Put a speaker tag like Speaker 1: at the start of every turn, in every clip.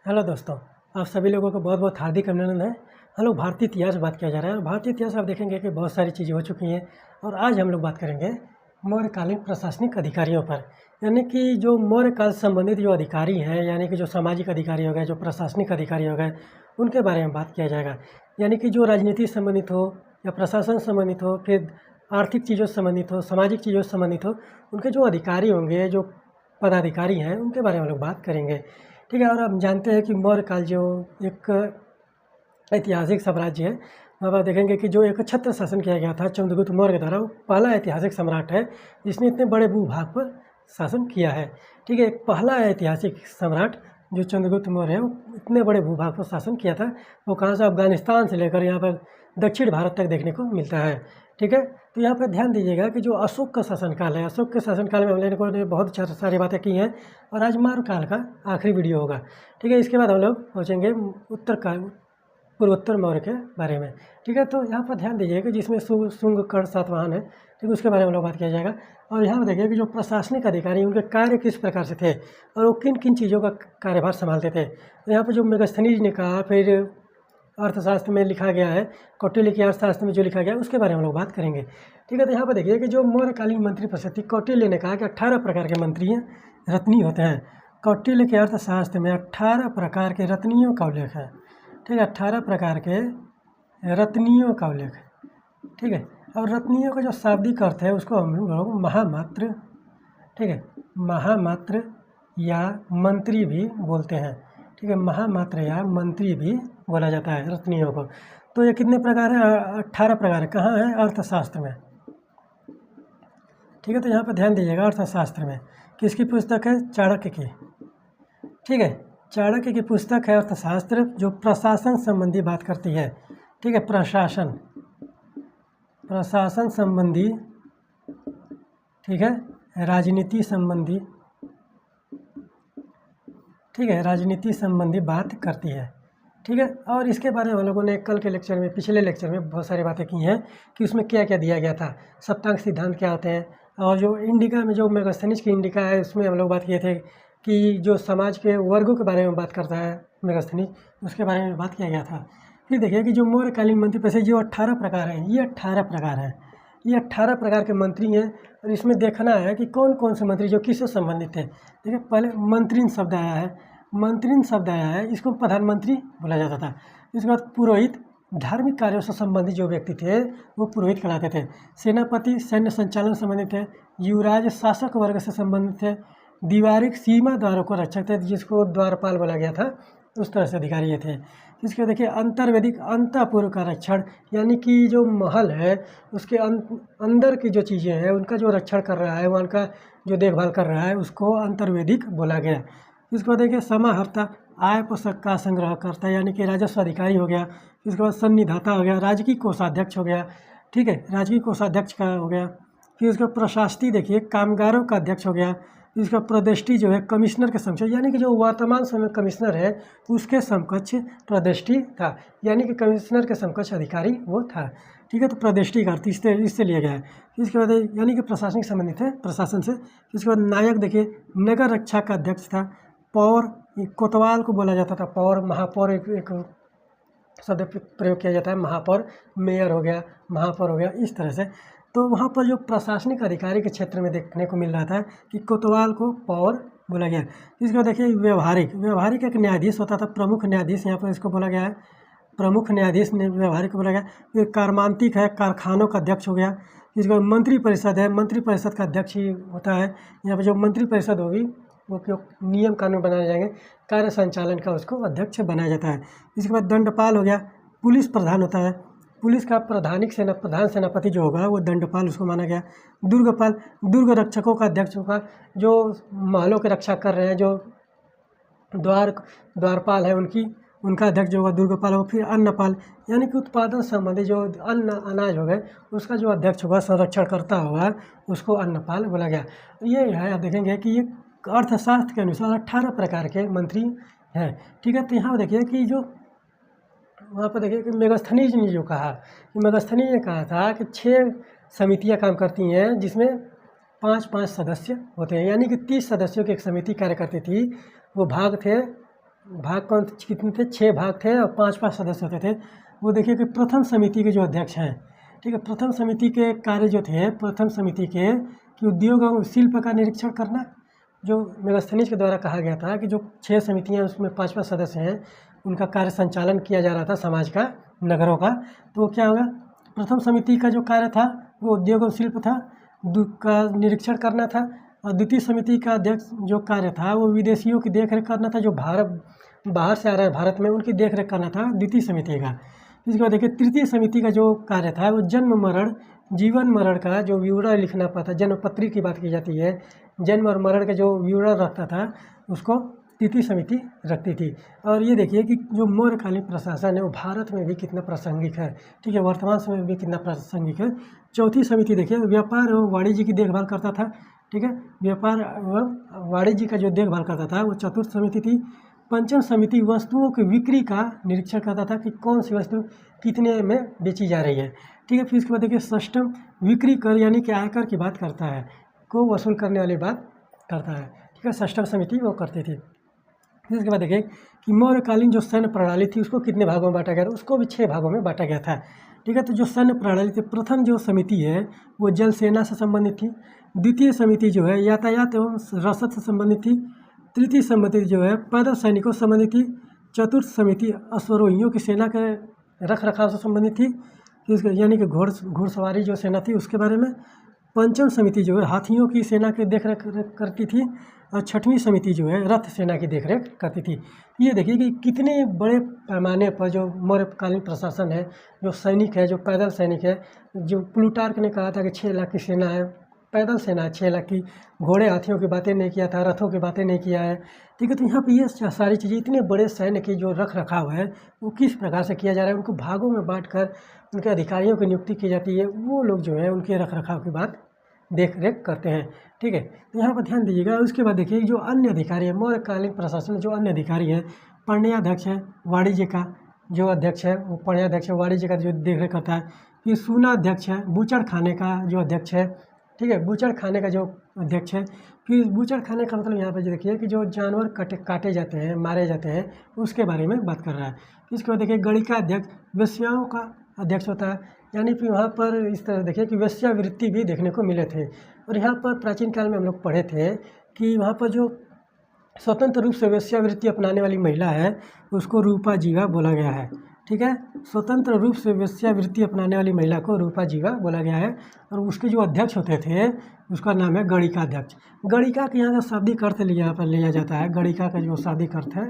Speaker 1: Hello दोस्तों, आप सभी लोगों को बहुत बहुत हार्दिक अभिनंदन है। हम लोग भारतीय इतिहास बात किया जा रहा है। भारतीय इतिहास आप देखेंगे कि बहुत सारी चीज़ें हो चुकी हैं और आज हम लोग बात करेंगे मौर्यकालीन प्रशासनिक अधिकारियों पर। यानी कि जो मौर्य काल से संबंधित जो अधिकारी हैं, यानी कि जो सामाजिक अधिकारी हो गए, जो प्रशासनिक अधिकारी हो गए, उनके बारे में बात किया जाएगा। यानी कि जो राजनीति से संबंधित हो या प्रशासन से संबंधित हो, फिर आर्थिक चीज़ों से संबंधित हो, सामाजिक चीज़ों से संबंधित हो, उनके जो अधिकारी होंगे, जो पदाधिकारी हैं, उनके बारे में हम लोग बात करेंगे। ठीक है। और आप जानते हैं कि मौर्य काल जो एक ऐतिहासिक साम्राज्य है, वहाँ पर देखेंगे कि जो एक छत्र शासन किया गया था चंद्रगुप्त मौर्य के द्वारा, वो पहला ऐतिहासिक सम्राट है जिसने इतने बड़े भूभाग पर शासन किया है। ठीक है। एक पहला ऐतिहासिक सम्राट जो चंद्रगुप्त मौर्य है, वो इतने बड़े भूभाग पर शासन किया था। वो कहाँ से, अफगानिस्तान से लेकर यहाँ पर दक्षिण भारत तक देखने को मिलता है। ठीक है। तो यहाँ पर ध्यान दीजिएगा कि जो अशोक का शासनकाल है, अशोक के शासनकाल में हम लोगों ने बहुत सारी बातें की हैं और आज मौर्य काल का आखिरी वीडियो होगा। ठीक है। इसके बाद हम लोग पहुँचेंगे पूर्वोत्तर मौर्य के बारे में। ठीक है। तो यहाँ पर ध्यान दीजिए कि जिसमें शुंग कर्ण सातवाहन है, ठीक है, उसके बारे में हम लोग बात किया जाएगा। और यहाँ पर देखिए कि जो प्रशासनिक अधिकारी उनके कार्य किस प्रकार से थे और वो किन किन चीज़ों का कार्यभार संभालते थे। तो यहाँ पर जो मेगास्थनीज ने कहा, फिर अर्थशास्त्र में लिखा गया है, कौटिल्य के अर्थशास्त्र में जो लिखा गया है, उसके बारे में हम लोग बात करेंगे। ठीक है। तो यहाँ पर देखिए कि जो मौर्यकालीन मंत्रिपरिषद थी, कौटिल्य ने कहा कि 18 प्रकार के मंत्री रत्नी होते हैं। कौटिल्य के अर्थशास्त्र में 18 प्रकार के रत्नियों का उल्लेख है। ठीक है। 18 प्रकार के रत्नियों का उल्लेख है। ठीक है। और रत्नियों का जो शाब्दिक अर्थ है उसको हम लोग महामात्र, ठीक है, महामात्र या मंत्री भी बोलते हैं। ठीक है। महामात्र या मंत्री भी बोला जाता है रत्नियों को। तो ये कितने प्रकार है? 18 प्रकार है। कहाँ है? अर्थशास्त्र में। ठीक है। तो यहाँ पर ध्यान दीजिएगा, अर्थशास्त्र में किसकी पुस्तक है? चाणक्य की। ठीक है। चाणक्य की पुस्तक है अर्थशास्त्र, जो प्रशासन संबंधी बात करती है। ठीक है। प्रशासन संबंधी, ठीक है, राजनीति संबंधी, ठीक है, राजनीति संबंधी बात करती है। ठीक है। और इसके बारे में हम लोगों ने कल के लेक्चर में, पिछले लेक्चर में बहुत सारी बातें की हैं कि उसमें क्या क्या दिया गया था, सप्तांग सिद्धांत क्या होते हैं। और जो इंडिका में जो मेगास्थनीज की इंडिका है, उसमें हम लोग बात किए थे कि जो समाज के वर्गों के बारे में बात करता है मेगास्थनीज, उसके बारे में बात किया गया था। फिर देखिए कि जो मौर्यकालीन मंत्रिपरिषद जो 18 प्रकार हैं, ये 18 प्रकार हैं, ये 18 प्रकार के मंत्री हैं। और इसमें देखना है कि कौन कौन से मंत्री जो किससे संबंधित थे। देखिए, पहले मंत्रीन शब्द आया है, मंत्रीन शब्द आया है, इसको प्रधानमंत्री बोला जाता था। इसके बाद पुरोहित, धार्मिक कार्यों से संबंधित जो व्यक्ति थे वो पुरोहित कहलाते थे। सेनापति, सैन्य संचालन से संबंधित थे। युवराज, शासक वर्ग से संबंधित थे। दीवारिक, सीमा द्वारों को रक्षक थे, जिसको द्वारपाल बोला गया था, उस तरह से अधिकारी ये थे। इसके देखिए अंतर्वेदिक, अंतःपुर का रक्षण, यानी कि जो महल है उसके अंदर की जो चीज़ें हैं उनका जो रक्षण कर रहा है, वहाँ का जो देखभाल कर रहा है, उसको अंतर्वेदिक बोला गया। इसके बाद देखिए समाहर्ता, आय पोषक का संग्रह करता है, यानी कि राजस्व अधिकारी हो गया। इसके बाद सन्निधाता हो गया, राजकीय कोषाध्यक्ष हो गया। ठीक है, राजकीय कोषाध्यक्ष का हो गया। फिर उसका प्रशासती देखिए, कामगारों का अध्यक्ष हो गया। इसका प्रदेष्टि जो है कमिश्नर के समकक्ष, यानी कि जो वर्तमान समय कमिश्नर है उसके समकक्ष प्रदेष्टि था, यानी कि कमिश्नर के समकक्ष अधिकारी वो था। ठीक है। तो प्रदेष्टि का अर्थ इससे लिया गया है। इसके बाद यानी कि प्रशासनिक संबंधित है प्रशासन से। इसके बाद नायक देखिए, नगर रक्षा का अध्यक्ष था। पौर, कोतवाल को बोला जाता था पौर। महापौर एक शब्द प्रयोग किया जाता है, महापौर, मेयर हो गया, महापौर हो गया, इस तरह से। तो वहाँ पर जो प्रशासनिक अधिकारी के क्षेत्र में देखने को मिल रहा था कि कोतवाल को पौर बोला गया। इसको देखिए व्यवहारिक एक न्यायाधीश होता था, प्रमुख न्यायाधीश यहाँ पर इसको बोला गया है, प्रमुख न्यायाधीश ने व्यवहारिक बोला गया। फिर कार्मांतिक है, कारखानों का अध्यक्ष हो गया। इसके मंत्रिपरिषद है, मंत्रिपरिषद का अध्यक्ष ही होता है। यहाँ पर जो मंत्रिपरिषद होगी वो क्यों नियम कानून बनाए जाएंगे, कार्य संचालन का उसको अध्यक्ष बनाया जाता है। इसके बाद दंडपाल हो गया, पुलिस प्रधान होता है, पुलिस का प्रधान सेनापति जो होगा वो दंडपाल उसको माना गया। दुर्गपाल, दुर्ग रक्षकों का अध्यक्ष होगा, जो महलों की रक्षा कर रहे हैं, जो द्वारपाल है उनका अध्यक्ष जो होगा दुर्गपाल होगा। फिर अन्नपाल, यानी कि उत्पादन संबंधी जो अनाज हो गए उसका जो अध्यक्ष होगा, संरक्षण करता होगा, उसको अन्नपाल बोला गया। ये है, आप देखेंगे कि ये अर्थशास्त्र के अनुसार 18 प्रकार के मंत्री हैं। ठीक है। तो यहाँ देखिए कि जो वहाँ पर देखिए कि मेगास्थनीज ने जो कहा, कि मेगास्थनीज ने कहा था कि 6 समितियाँ काम करती हैं, जिसमें 5-5 सदस्य होते हैं, यानी कि 30 सदस्यों की एक समिति कार्य करती थी। वो भाग थे भाग कौन कितने थे, 6 भाग थे और 5-5 सदस्य होते थे। वो देखिए कि प्रथम समिति के जो अध्यक्ष हैं, ठीक है, प्रथम समिति के कार्य जो थे, प्रथम समिति के कि उद्योग और शिल्प का निरीक्षण करना, जो मेगास्थनीज के द्वारा कहा गया था कि जो 6 समितियाँ उसमें 5-5 सदस्य हैं, उनका कार्य संचालन किया जा रहा था समाज का, नगरों का। तो क्या होगा, प्रथम समिति का जो कार्य था वो उद्योग और शिल्प था, का निरीक्षण करना था। और द्वितीय समिति का अध्यक्ष जो कार्य था वो विदेशियों की देखरेख करना था, जो बाहर से आ रहे हैं भारत में, उनकी देखरेख करना था द्वितीय समिति का। इसके बाद देखिए तृतीय समिति का जो कार्य था वो जन्म मरण जीवन मरण का जो विवरण लिखना पड़ता, जन्म पत्री की बात की जाती है, जन्म और मरण का जो विवरण रखता था उसको तृतीय समिति रखती थी। और ये देखिए कि जो मौर्यकालीन प्रशासन है वो भारत में भी कितना प्रासंगिक है, ठीक है, वर्तमान समय में भी कितना प्रासंगिक है। चौथी समिति देखिए व्यापार एवं वाणिज्य की देखभाल करता था, ठीक है, व्यापार एवं वाणिज्य का जो देखभाल करता था वो चतुर्थ समिति थी। पंचम समिति वस्तुओं की बिक्री का निरीक्षण करता था कि कौन सी वस्तु कितने में बेची जा रही है, ठीक है। फिर इसके बाद देखिए षष्ठम विक्री कर यानी कि आयकर की बात करता है, को वसूल करने वाली बात करता है, ठीक है, षष्ठम समिति वो करती थी। फिर इसके बाद देखिए कि मौर्यकालीन जो सैन्य प्रणाली थी उसको कितने भागों में बांटा गया था, उसको भी 6 भागों में बांटा गया था, ठीक है। तो जो सैन्य प्रणाली थी, प्रथम जो समिति है वो जल सेना से संबंधित थी, द्वितीय समिति जो है यातायात एवं रसद से संबंधित थी, तृतीय समिति जो है पैदल सैनिकों से संबंधित थी, चतुर्थ समिति अश्वरोहियों की सेना के रख रखाव से संबंधित थी, यानी कि घुड़सवारी जो सेना थी उसके बारे में। पंचम समिति जो है हाथियों की सेना की देखरेख करती थी, और छठवीं समिति जो है रथ सेना की देखरेख करती थी। ये देखिए कि कितने बड़े पैमाने पर जो मौर्यकालीन प्रशासन है, जो सैनिक है, जो पैदल सैनिक है, जो प्लूटार्क ने कहा था कि 6 लाख की सेना है, पैदल सेना है 6 लाख की, घोड़े हाथियों की बातें नहीं किया था, रथों की बातें नहीं किया है, ठीक है। तो यहाँ पे ये सारी चीज़ें, इतने बड़े सैन्य की जो रख रखाव है वो किस प्रकार से किया जा रहा है, उनको भागों में बांटकर उनके अधिकारियों की नियुक्ति की जाती है, वो लोग जो है उनके रख रखाव की बात देख रेख करते हैं, ठीक है। तो यहाँ पर ध्यान दीजिएगा। उसके बाद देखिए जो अन्य अधिकारी है, मौर्यकालीन प्रशासन में जो अन्य अधिकारी है, पण्यध्यक्ष है, वाणिज्य का जो अध्यक्ष है वो पण्यध्यक्ष है, वाणिज्य का जो देख रेख करता है। फिर सूनाध्यक्ष है, बूचड़ खाने का जो अध्यक्ष है, ठीक है, बूचड़ खाने का जो अध्यक्ष है। फिर बूचड़ खाने का मतलब यहाँ पर देखिए कि जो जानवर काटे जाते हैं, मारे जाते हैं, उसके बारे में बात कर रहा है। इसके बाद देखिए गणिका अध्यक्ष वेश्याओं का अध्यक्ष होता है, यानी कि वहाँ पर इस तरह देखिए कि वेश्यावृत्ति भी देखने को मिले थे। और यहाँ पर प्राचीन काल में हम लोग पढ़े थे कि वहाँ पर जो स्वतंत्र रूप से वेश्यावृत्ति अपनाने वाली महिला है उसको रूपा जीवा बोला गया है, ठीक है, स्वतंत्र रूप से वेश्यावृत्ति अपनाने वाली महिला को रूपा जीवा बोला गया है। और उसके जो अध्यक्ष होते थे उसका नाम है गणिका अध्यक्ष। गणिका के यहाँ का शाब्दिक अर्थ यहाँ पर लिया जाता है, गणिका का जो शाब्दिक अर्थ है,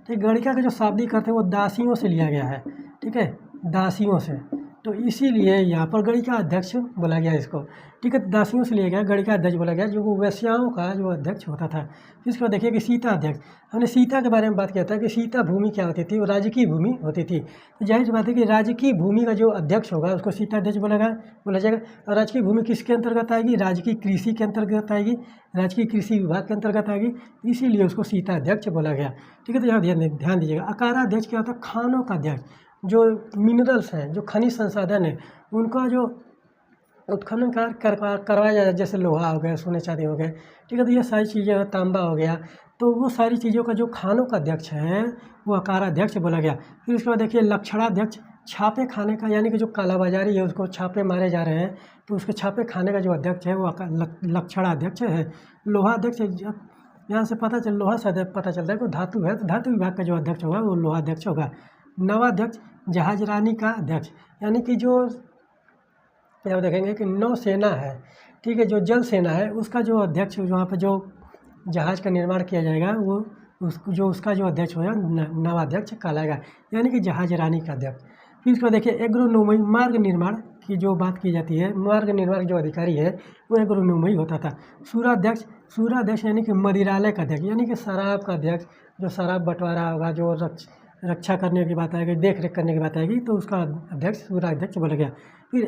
Speaker 1: ठीक, गणिका का जो शाब्दिक अर्थ है वो दासियों से लिया गया है, ठीक है, दासियों से, तो इसीलिए यहाँ पर गणिका अध्यक्ष बोला गया इसको, ठीक है, दासियों से लिया गया, गणिका अध्यक्ष बोला गया, जो वो वेश्याओं का जो अध्यक्ष होता था। फिर इसको देखिए कि सीता अध्यक्ष, हमने सीता के बारे में बात किया था कि सीता भूमि क्या होती थी, वो राजकीय भूमि होती थी। तो जाहिर सी बात है कि राजकीय भूमि का जो अध्यक्ष होगा उसको सीता अध्यक्ष बोला जाएगा। और राजकीय भूमि किसके अंतर्गत आएगी, राजकीय कृषि के अंतर्गत आएगी, राजकीय कृषि विभाग के अंतर्गत आएगी, इसीलिए उसको सीता अध्यक्ष बोला गया, ठीक है। तो यहाँ ध्यान दीजिएगा। अकाराध्यक्ष क्या होता है, खानों का अध्यक्ष, जो मिनरल्स हैं, जो खनिज संसाधन है, उनका जो उत्खनन करवाया जाए, जैसे लोहा हो गया, सोने चांदी हो गए, ठीक है, तो ये सारी चीज़ें, तांबा हो गया, तो वो सारी चीज़ों का जो खानों का अध्यक्ष है वो अकाराध्यक्ष बोला गया। फिर उसके बाद देखिए लक्षणाध्यक्ष, छापे खाने का, यानी कि जो कालाबाजारी है उसको छापे मारे जा रहे हैं तो उसके छापे खाने का जो अध्यक्ष है वो लक्षणाध्यक्ष है। लोहाध्यक्ष, यहाँ से लोहा से पता चलता है कि धातु है, तो धातु विभाग का जो अध्यक्ष होगा वो लोहाध्यक्ष होगा। नवाध्यक्ष जहाजरानी का अध्यक्ष, यानी कि जो यहाँ देखेंगे कि नौसेना है, ठीक है, जो जल सेना है उसका जो अध्यक्ष, वहाँ पर जो जहाज़ का निर्माण किया जाएगा वो उसका जो अध्यक्ष होगा नवाध्यक्ष कहलाएगा, यानी कि जहाजरानी का अध्यक्ष। फिर इसको देखिए एग्रोनोमी, मार्ग निर्माण की जो बात की जाती है, मार्ग निर्माण जो अधिकारी है वो एग्रोनोमी होता था। सूराध्यक्ष यानी कि मदिरालय का अध्यक्ष, यानी कि शराब का अध्यक्ष, जो शराब बंटवारा होगा, जो रक्षा करने की बात आएगी, देख रेख करने की बात आएगी, तो उसका अध्यक्ष सूराध्यक्ष बोला गया। फिर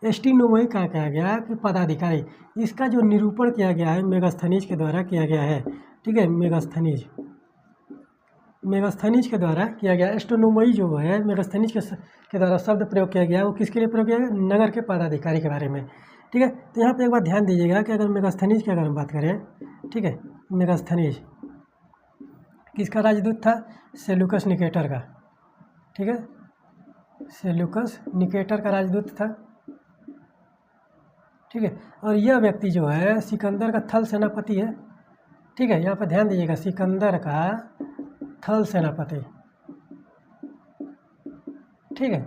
Speaker 1: एस्टीनोमोई का कहा गया कि पदाधिकारी, इसका जो निरूपण किया गया है मेगास्थनीज के द्वारा किया गया है, ठीक है, मेगास्थनीज के द्वारा किया गया। एस्ट्रोनोमोई जो है मेगास्थनीज के द्वारा शब्द प्रयोग किया गया, वो किसके लिए प्रयोग किया गया, नगर के पदाधिकारी के बारे में, ठीक है। तो यहाँ पे एक बात ध्यान दीजिएगा कि अगर मेगास्थनीज की अगर हम बात करें, ठीक है, मेगास्थनीज किसका राजदूत था? सेल्यूकस निकेटर का। ठीक है, सेल्यूकस निकेटर का राजदूत था। ठीक है, और यह व्यक्ति जो है सिकंदर का थल सेनापति है। ठीक है, यहाँ पर ध्यान दीजिएगा, सिकंदर का थल सेनापति। ठीक है,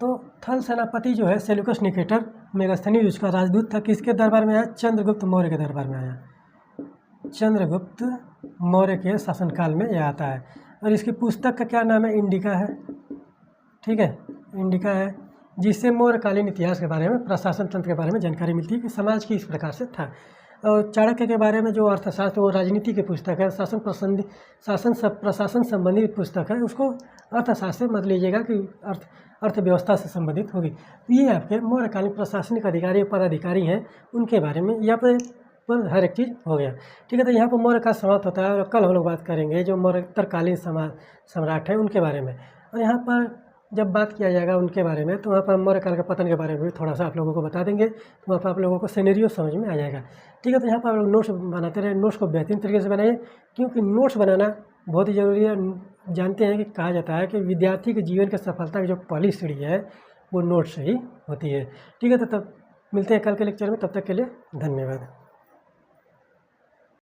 Speaker 1: तो थल सेनापति जो है सेल्यूकस निकेटर मेगास्थनीज उसका राजदूत था। किसके दरबार में आया? चंद्रगुप्त मौर्य के दरबार में आया। चंद्रगुप्त मौर्य के शासनकाल में यह आता है। और इसकी पुस्तक का क्या नाम है? इंडिका है। ठीक है, इंडिका है, जिससे मौर्यकालीन इतिहास के बारे में, प्रशासन तंत्र के बारे में जानकारी मिलती है कि समाज की इस प्रकार से था। और चाणक्य के बारे में जो अर्थशास्त्र, वो राजनीति की पुस्तक है, प्रशासन संबंधी पुस्तक है, उसको अर्थशास्त्र मत लीजिएगा कि अर्थव्यवस्था से संबंधित होगी। तो ये आपके मौर्यकालीन प्रशासनिक अधिकारी, पदाधिकारी हैं, उनके बारे में यहाँ पर हर एक चीज़ हो गया। ठीक है, तो यहाँ पर मौर्य काल समाप्त होता है और कल हम लोग बात करेंगे जो मौर्य उत्तरकालीन सम्राट हैं उनके बारे में। और यहाँ पर जब बात किया जाएगा उनके बारे में, तो वहाँ पर मौर्य काल के पतन के बारे में भी थोड़ा सा आप लोगों को बता देंगे, तो वहाँ पर आप लोगों को सिनेरियो समझ में आ जाएगा। ठीक है, तो यहाँ पर आप लोग नोट्स बनाते रहे, नोट्स को बेहतरीन तरीके से बनाइए, क्योंकि नोट्स बनाना बहुत ही ज़रूरी है। जानते हैं कि कहा जाता है कि विद्यार्थी के जीवन की सफलता की जो पहली सीढ़ी है वो नोट से ही होती है। ठीक है, तो तब मिलते हैं कल के लेक्चर में, तब तक के लिए धन्यवाद।